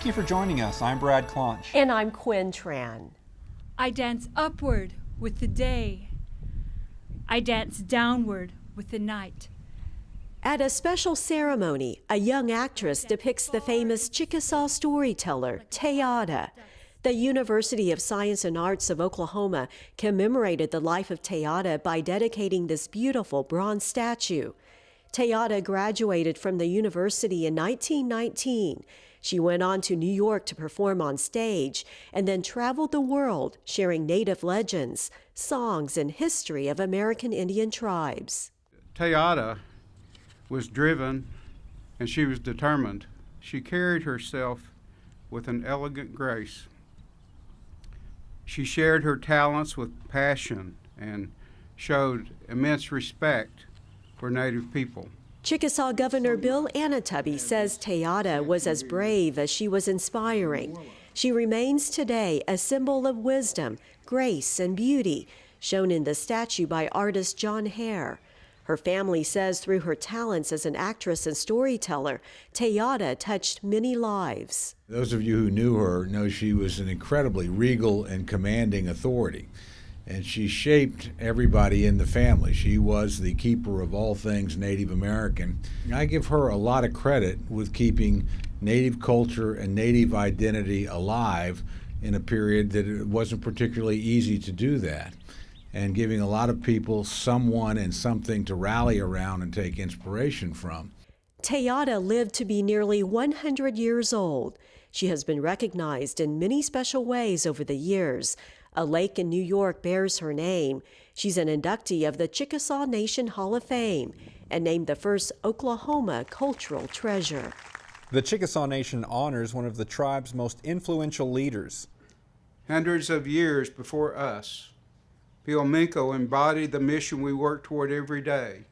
Thank you for joining us. I'm Brad Clonch. And I'm Quin Tran. I dance upward with the day. I dance downward with the night. At a special ceremony, a young actress depicts the famous Chickasaw storyteller, Teyada. The University of Science and Arts of Oklahoma commemorated the life of Teyada by dedicating this beautiful bronze statue. Teyada graduated from the university in 1919. She went on to New York to perform on stage and then traveled the world sharing native legends, songs, and history of American Indian tribes. Teyada was driven and she was determined. She carried herself with an elegant grace. She shared her talents with passion and showed immense respect for Native people. Chickasaw Governor Bill Anatubby says Teyada was as brave as she was inspiring. She remains today a symbol of wisdom, grace, and beauty, shown in the statue by artist John Hare. Her family says through her talents as an actress and storyteller, Teyada touched many lives. Those of you who knew her know she was an incredibly regal and commanding authority, and she shaped everybody in the family. She was the keeper of all things Native American. I give her a lot of credit with keeping Native culture and Native identity alive in a period that it wasn't particularly easy to do that, and giving a lot of people someone and something to rally around and take inspiration from. Teyada lived to be nearly 100 years old. She has been recognized in many special ways over the years. A lake in New York bears her name. She's an inductee of the Chickasaw Nation Hall of Fame and named the first Oklahoma cultural treasure. The Chickasaw Nation honors one of the tribe's most influential leaders. Hundreds of years before us, Piominko embodied the mission we work toward every day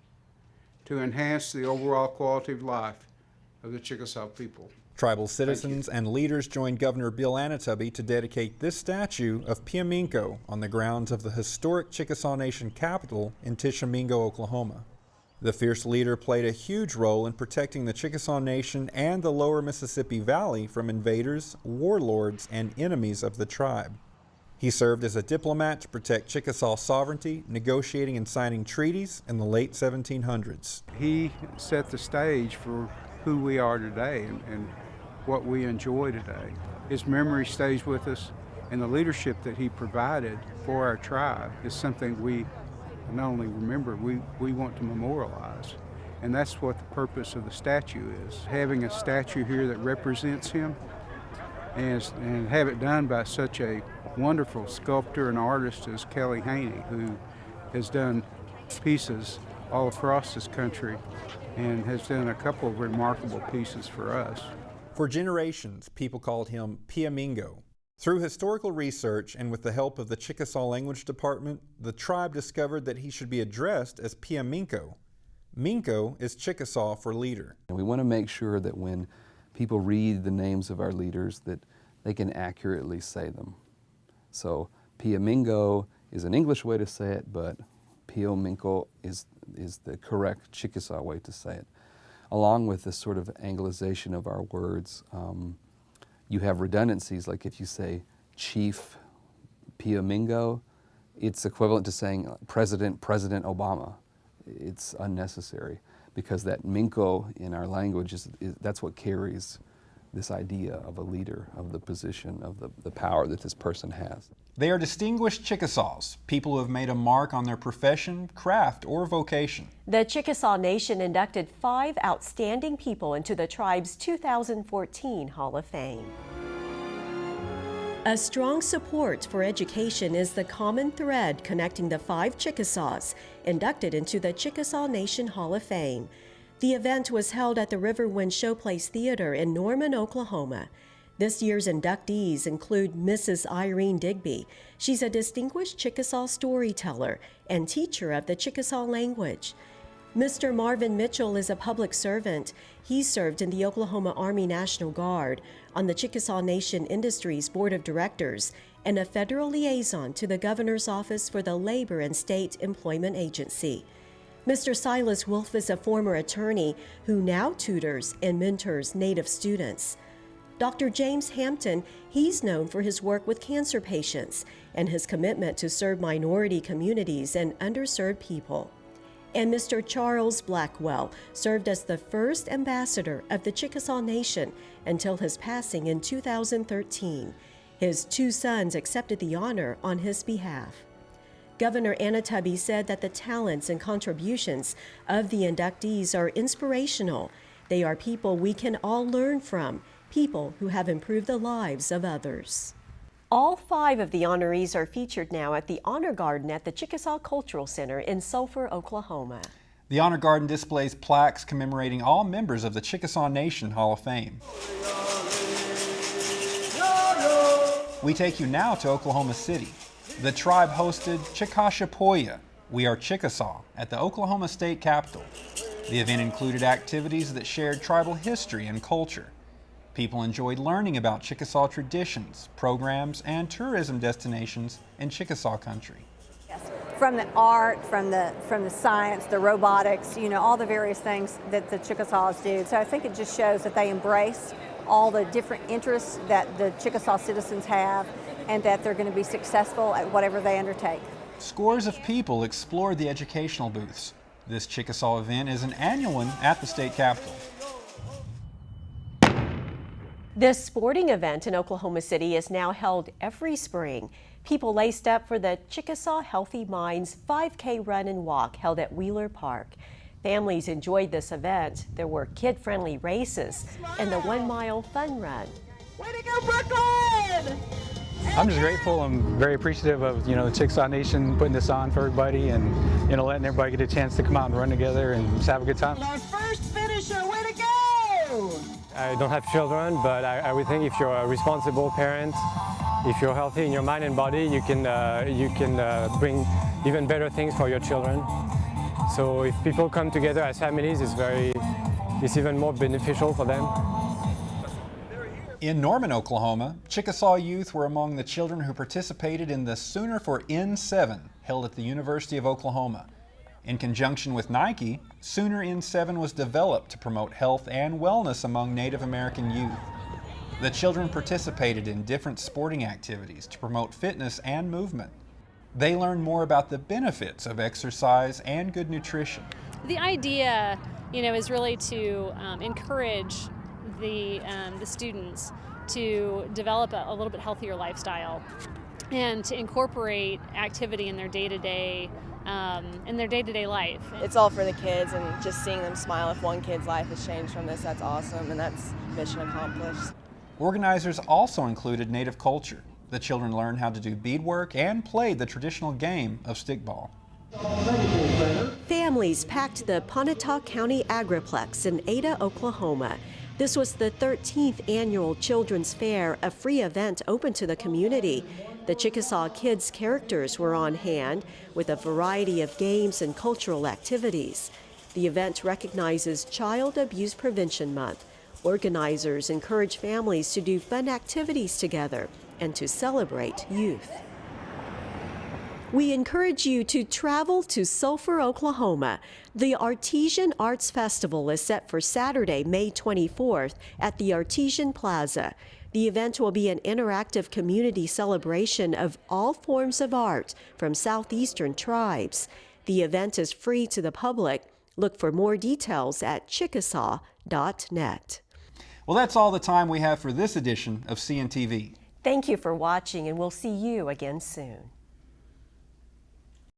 to enhance the overall quality of life of the Chickasaw people. Tribal citizens and leaders joined Governor Bill Anatubby to dedicate this statue of Piominko on the grounds of the historic Chickasaw Nation capital in Tishomingo, Oklahoma. The fierce leader played a huge role in protecting the Chickasaw Nation and the lower Mississippi Valley from invaders, warlords, and enemies of the tribe. He served as a diplomat to protect Chickasaw sovereignty, negotiating and signing treaties in the late 1700s. He set the stage for who we are today and what we enjoy today. His memory stays with us, and the leadership that he provided for our tribe is something we not only remember, we want to memorialize. And that's what the purpose of the statue is. Having a statue here that represents him and have it done by such a wonderful sculptor and artist as Kelly Haney, who has done pieces all across this country and has done a couple of remarkable pieces for us. For generations, people called him Piomingo. Through historical research and with the help of the Chickasaw Language Department, the tribe discovered that he should be addressed as Piominko. Minko is Chickasaw for leader. And we want to make sure that when people read the names of our leaders that they can accurately say them. So Piomingo is an English way to say it, but Piominko is the correct Chickasaw way to say it. Along with this sort of Anglicization of our words, you have redundancies, like if you say Chief Piomingo, it's equivalent to saying President Obama. It's unnecessary because that minko in our language that's what carries this idea of a leader, of the position, of the power that this person has. They are distinguished Chickasaws, people who have made a mark on their profession, craft, or vocation. The Chickasaw Nation inducted 5 outstanding people into the tribe's 2014 Hall of Fame. A strong support for education is the common thread connecting the 5 Chickasaws inducted into the Chickasaw Nation Hall of Fame. The event was held at the Riverwind Showplace Theater in Norman, Oklahoma. This year's inductees include Mrs. Irene Digby. She's a distinguished Chickasaw storyteller and teacher of the Chickasaw language. Mr. Marvin Mitchell is a public servant. He served in the Oklahoma Army National Guard, on the Chickasaw Nation Industries Board of Directors, and a federal liaison to the Governor's Office for the Labor and State Employment Agency. Mr. Silas Wolf is a former attorney who now tutors and mentors Native students. Dr. James Hampton, he's known for his work with cancer patients and his commitment to serve minority communities and underserved people. And Mr. Charles Blackwell served as the first ambassador of the Chickasaw Nation until his passing in 2013. His two sons accepted the honor on his behalf. Governor Anatubby said that the talents and contributions of the inductees are inspirational. They are people we can all learn from, people who have improved the lives of others. All 5 of the honorees are featured now at the Honor Garden at the Chickasaw Cultural Center in Sulphur, Oklahoma. The Honor Garden displays plaques commemorating all members of the Chickasaw Nation Hall of Fame. We take you now to Oklahoma City. The tribe hosted Chikasha Poya, We Are Chickasaw, at the Oklahoma State Capitol. The event included activities that shared tribal history and culture. People enjoyed learning about Chickasaw traditions, programs, and tourism destinations in Chickasaw country. Yes. From the art, from the science, the robotics, all the various things that the Chickasaws do. So I think it just shows that they embrace all the different interests that the Chickasaw citizens have and that they're going to be successful at whatever they undertake. Scores of people explored the educational booths. This Chickasaw event is an annual one at the state capitol. This sporting event in Oklahoma City is now held every spring. People laced up for the Chickasaw Healthy Minds 5K run and walk held at Wheeler Park. Families enjoyed this event. There were kid-friendly races and the 1-mile fun run. Way to go, Brooklyn! I'm just grateful. I'm very appreciative of the Chickasaw Nation putting this on for everybody and letting everybody get a chance to come out and run together and just have a good time. Our first finisher, way to go! I don't have children, but I would think if you're a responsible parent, if you're healthy in your mind and body, you can bring even better things for your children. So if people come together as families, it's even more beneficial for them. In Norman, Oklahoma, Chickasaw youth were among the children who participated in the Sooner for N7 held at the University of Oklahoma. In conjunction with Nike, Sooner N7 was developed to promote health and wellness among Native American youth. The children participated in different sporting activities to promote fitness and movement. They learned more about the benefits of exercise and good nutrition. The idea, is really to encourage the students to develop a little bit healthier lifestyle and to incorporate activity in their day-to-day life. It's all for the kids, and just seeing them smile. If one kid's life has changed from this, that's awesome, and that's mission accomplished. Organizers also included Native culture. The children learned how to do beadwork and played the traditional game of stickball. Families packed the Pontotoc County Agriplex in Ada, Oklahoma. This was the 13th annual Children's Fair, a free event open to the community. The Chickasaw Kids characters were on hand with a variety of games and cultural activities. The event recognizes Child Abuse Prevention Month. Organizers encourage families to do fun activities together and to celebrate youth. We encourage you to travel to Sulphur, Oklahoma. The Artesian Arts Festival is set for Saturday, May 24th at the Artesian Plaza. The event will be an interactive community celebration of all forms of art from Southeastern tribes. The event is free to the public. Look for more details at chickasaw.net. Well, that's all the time we have for this edition of CNTV. Thank you for watching, and we'll see you again soon.